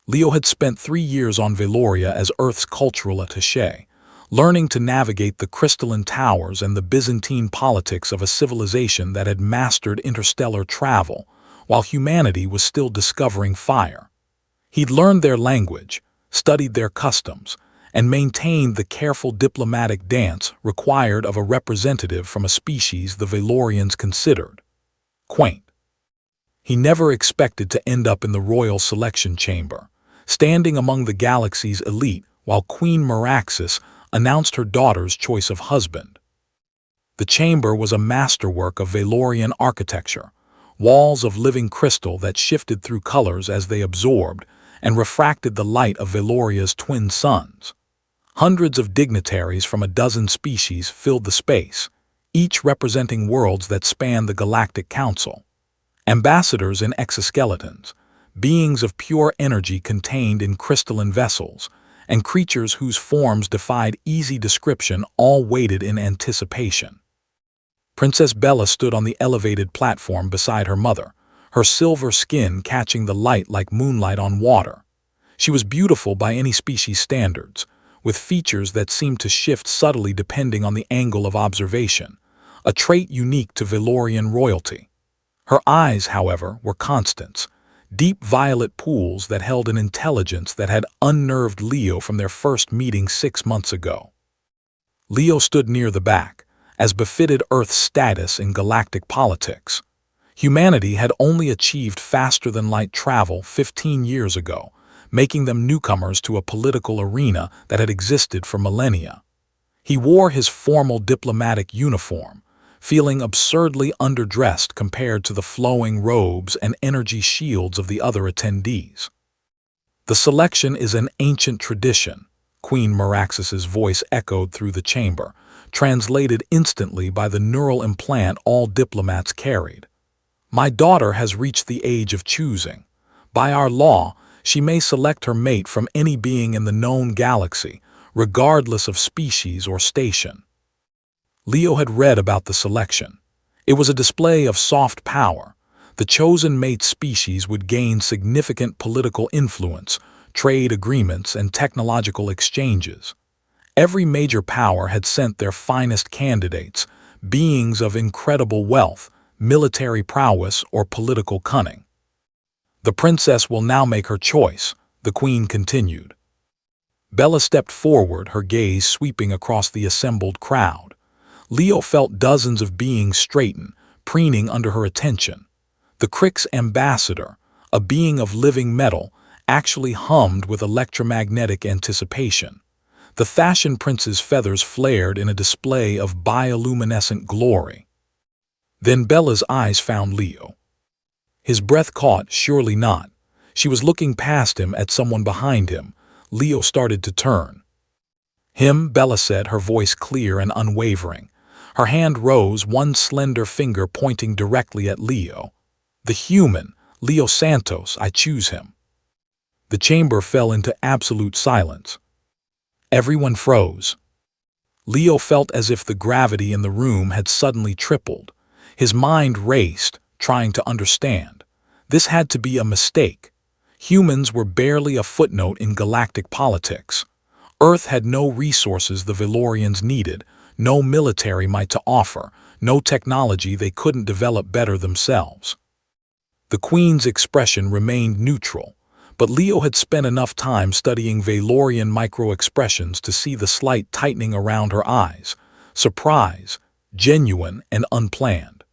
Leo had spent 3 years on Veloria as Earth's cultural attaché, learning to navigate the crystalline towers and the Byzantine politics of a civilization that had mastered interstellar travel, while humanity was still discovering fire. He'd learned their language, studied their customs, and maintained the careful diplomatic dance required of a representative from a species the Valorians considered quaint. He never expected to end up in the royal selection chamber, standing among the galaxy's elite while Queen Meraxis announced her daughter's choice of husband. The chamber was a masterwork of Valorian architecture, walls of living crystal that shifted through colors as they absorbed and refracted the light of Valoria's twin suns. Hundreds of dignitaries from a dozen species filled the space, each representing worlds that span the Galactic Council. Ambassadors in exoskeletons, beings of pure energy contained in crystalline vessels, and creatures whose forms defied easy description all waited in anticipation. Princess Bella stood on the elevated platform beside her mother, her silver skin catching the light like moonlight on water. She was beautiful by any species standards, with features that seemed to shift subtly depending on the angle of observation, a trait unique to Valorian royalty. Her eyes, however, were constants, deep violet pools that held an intelligence that had unnerved Leo from their first meeting 6 months ago. Leo stood near the back, as befitted Earth's status in galactic politics. Humanity had only achieved faster-than-light travel 15 years ago, making them newcomers to a political arena that had existed for millennia. He wore his formal diplomatic uniform, feeling absurdly underdressed compared to the flowing robes and energy shields of the other attendees. "The selection is an ancient tradition," Queen Meraxis's voice echoed through the chamber, translated instantly by the neural implant all diplomats carried. "My daughter has reached the age of choosing. By our law, she may select her mate from any being in the known galaxy, regardless of species or station." Leo had read about the selection. It was a display of soft power. The chosen mate species would gain significant political influence, trade agreements, and technological exchanges. Every major power had sent their finest candidates, beings of incredible wealth, military prowess, or political cunning. "The princess will now make her choice," the queen continued. Bella stepped forward, her gaze sweeping across the assembled crowd. Leo felt dozens of beings straighten, preening under her attention. The Crick's ambassador, a being of living metal, actually hummed with electromagnetic anticipation. The Fashion Prince's feathers flared in a display of bioluminescent glory. Then Bella's eyes found Leo. His breath caught, surely not. She was looking past him at someone behind him. Leo started to turn. "Him," Bella said, her voice clear and unwavering. Her hand rose, one slender finger pointing directly at Leo. "The human, Leo Santos, I choose him." The chamber fell into absolute silence. Everyone froze. Leo felt as if the gravity in the room had suddenly tripled. His mind raced, trying to understand. This had to be a mistake. Humans were barely a footnote in galactic politics. Earth had no resources the Valorians needed, no military might to offer, no technology they couldn't develop better themselves. The Queen's expression remained neutral, but Leo had spent enough time studying Valorian micro-expressions to see the slight tightening around her eyes, surprise, genuine and unplanned.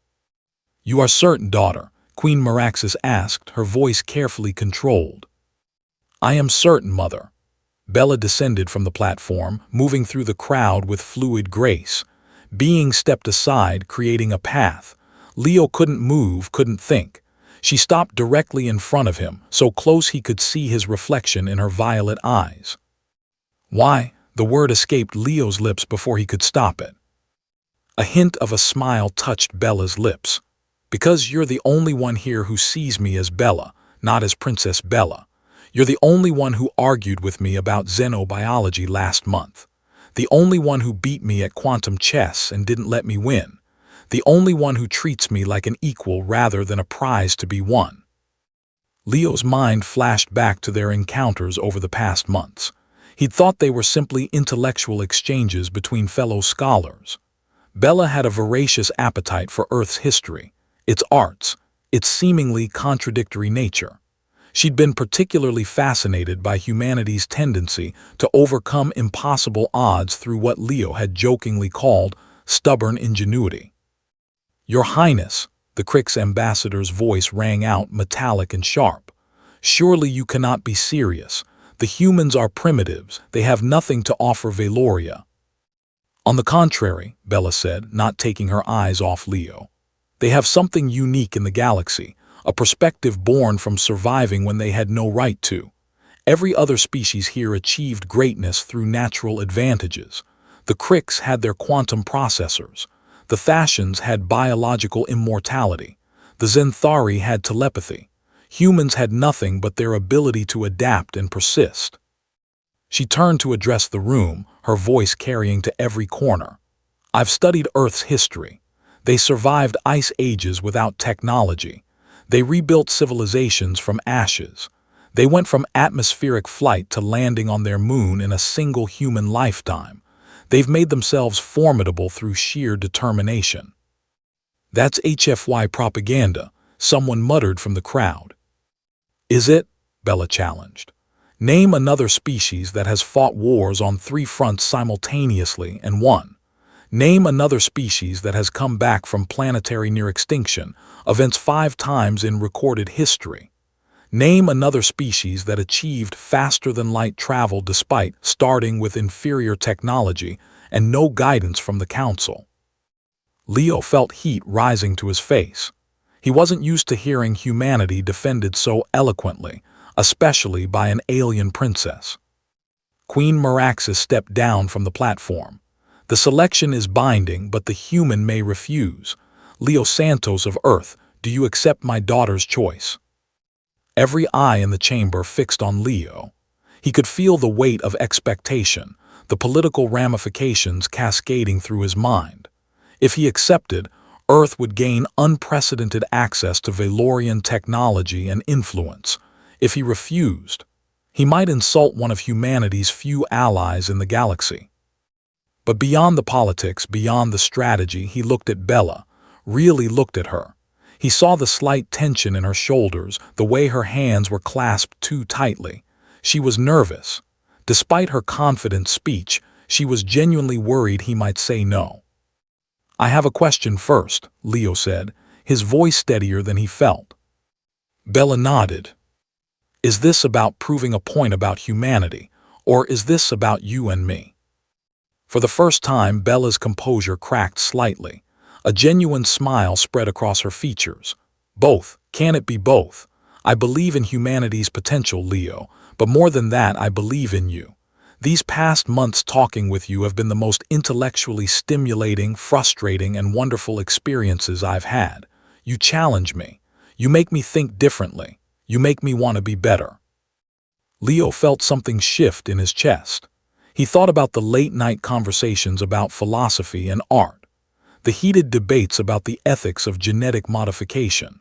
"You are certain, daughter?" Queen Meraxis asked, her voice carefully controlled. "I am certain, mother." Bella descended from the platform, moving through the crowd with fluid grace. Beings stepped aside, creating a path. Leo couldn't move, couldn't think. She stopped directly in front of him, so close he could see his reflection in her violet eyes. "Why?" The word escaped Leo's lips before he could stop it. A hint of a smile touched Bella's lips. "Because you're the only one here who sees me as Bella, not as Princess Bella. You're the only one who argued with me about xenobiology last month. The only one who beat me at quantum chess and didn't let me win. The only one who treats me like an equal rather than a prize to be won." Leo's mind flashed back to their encounters over the past months. He'd thought they were simply intellectual exchanges between fellow scholars. Bella had a voracious appetite for Earth's history, its arts, its seemingly contradictory nature. She'd been particularly fascinated by humanity's tendency to overcome impossible odds through what Leo had jokingly called stubborn ingenuity. "Your Highness," the Crick's ambassador's voice rang out metallic and sharp. "Surely you cannot be serious. The humans are primitives. They have nothing to offer Valoria." "On the contrary," Bella said, not taking her eyes off Leo. "They have something unique in the galaxy, a perspective born from surviving when they had no right to. Every other species here achieved greatness through natural advantages. The Cricks had their quantum processors. The Thasians had biological immortality. The Zenthari had telepathy. Humans had nothing but their ability to adapt and persist." She turned to address the room, her voice carrying to every corner. "I've studied Earth's history. They survived ice ages without technology. They rebuilt civilizations from ashes. They went from atmospheric flight to landing on their moon in a single human lifetime. They've made themselves formidable through sheer determination." "That's HFY propaganda," someone muttered from the crowd. "Is it?" Bella challenged. "Name another species that has fought wars on 3 fronts simultaneously and won. Name another species that has come back from planetary near-extinction events 5 times in recorded history. Name another species that achieved faster-than-light travel despite starting with inferior technology and no guidance from the Council." Leo felt heat rising to his face. He wasn't used to hearing humanity defended so eloquently, especially by an alien princess. Queen Meraxis stepped down from the platform. "The selection is binding, but the human may refuse. Leo Santos of Earth, do you accept my daughter's choice?" Every eye in the chamber fixed on Leo. He could feel the weight of expectation, the political ramifications cascading through his mind. If he accepted, Earth would gain unprecedented access to Valorian technology and influence. If he refused, he might insult one of humanity's few allies in the galaxy. But beyond the politics, beyond the strategy, he looked at Bella, really looked at her. He saw the slight tension in her shoulders, the way her hands were clasped too tightly. She was nervous. Despite her confident speech, she was genuinely worried he might say no. "I have a question first," Leo said, his voice steadier than he felt. Bella nodded. "Is this about proving a point about humanity, or is this about you and me?" For the first time, Bella's composure cracked slightly. A genuine smile spread across her features. "Both. Can it be both? I believe in humanity's potential, Leo, but more than that, I believe in you. These past months talking with you have been the most intellectually stimulating, frustrating, and wonderful experiences I've had. You challenge me. You make me think differently. You make me want to be better." Leo felt something shift in his chest. He thought about the late-night conversations about philosophy and art, the heated debates about the ethics of genetic modification,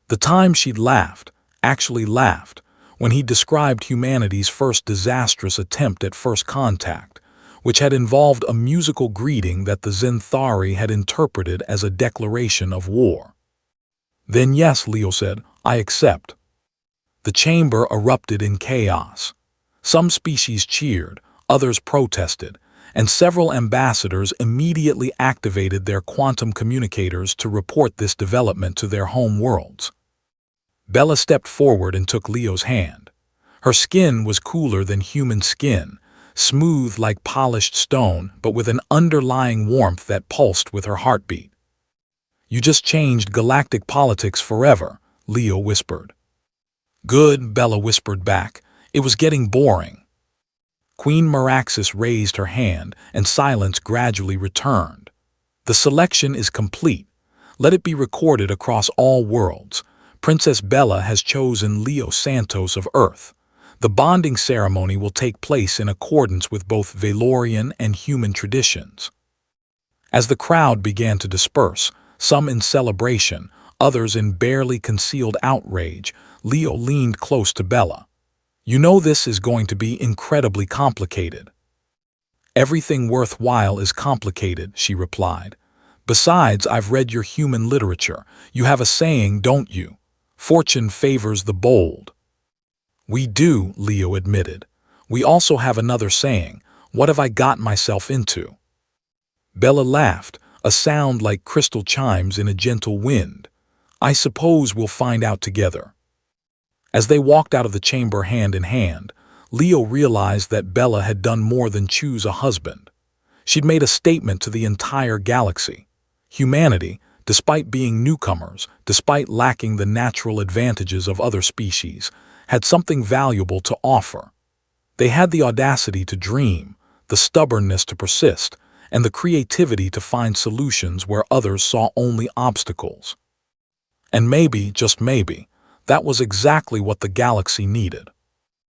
the time she'd laughed, actually laughed, when he described humanity's first disastrous attempt at first contact, which had involved a musical greeting that the Zenthari had interpreted as a declaration of war. "Then yes," Leo said, "I accept." The chamber erupted in chaos. Some species cheered, others protested, and several ambassadors immediately activated their quantum communicators to report this development to their home worlds. Bella stepped forward and took Leo's hand. Her skin was cooler than human skin, smooth like polished stone, but with an underlying warmth that pulsed with her heartbeat. "You just changed galactic politics forever," Leo whispered. "Good," Bella whispered back. "It was getting boring." Queen Meraxis raised her hand, and silence gradually returned. "The selection is complete. Let it be recorded across all worlds. Princess Bella has chosen Leo Santos of Earth. The bonding ceremony will take place in accordance with both Valorian and human traditions." As the crowd began to disperse, some in celebration, others in barely concealed outrage, Leo leaned close to Bella. You know this is going to be incredibly complicated. Everything worthwhile is complicated, she replied. Besides, I've read your human literature. You have a saying, don't you? Fortune favors the bold. We do, Leo admitted. We also have another saying, what have I got myself into? Bella laughed, a sound like crystal chimes in a gentle wind. I suppose we'll find out together. As they walked out of the chamber hand in hand, Leo realized that Bella had done more than choose a husband. She'd made a statement to the entire galaxy. Humanity, despite being newcomers, despite lacking the natural advantages of other species, had something valuable to offer. They had the audacity to dream, the stubbornness to persist, and the creativity to find solutions where others saw only obstacles. And maybe, just maybe, that was exactly what the galaxy needed.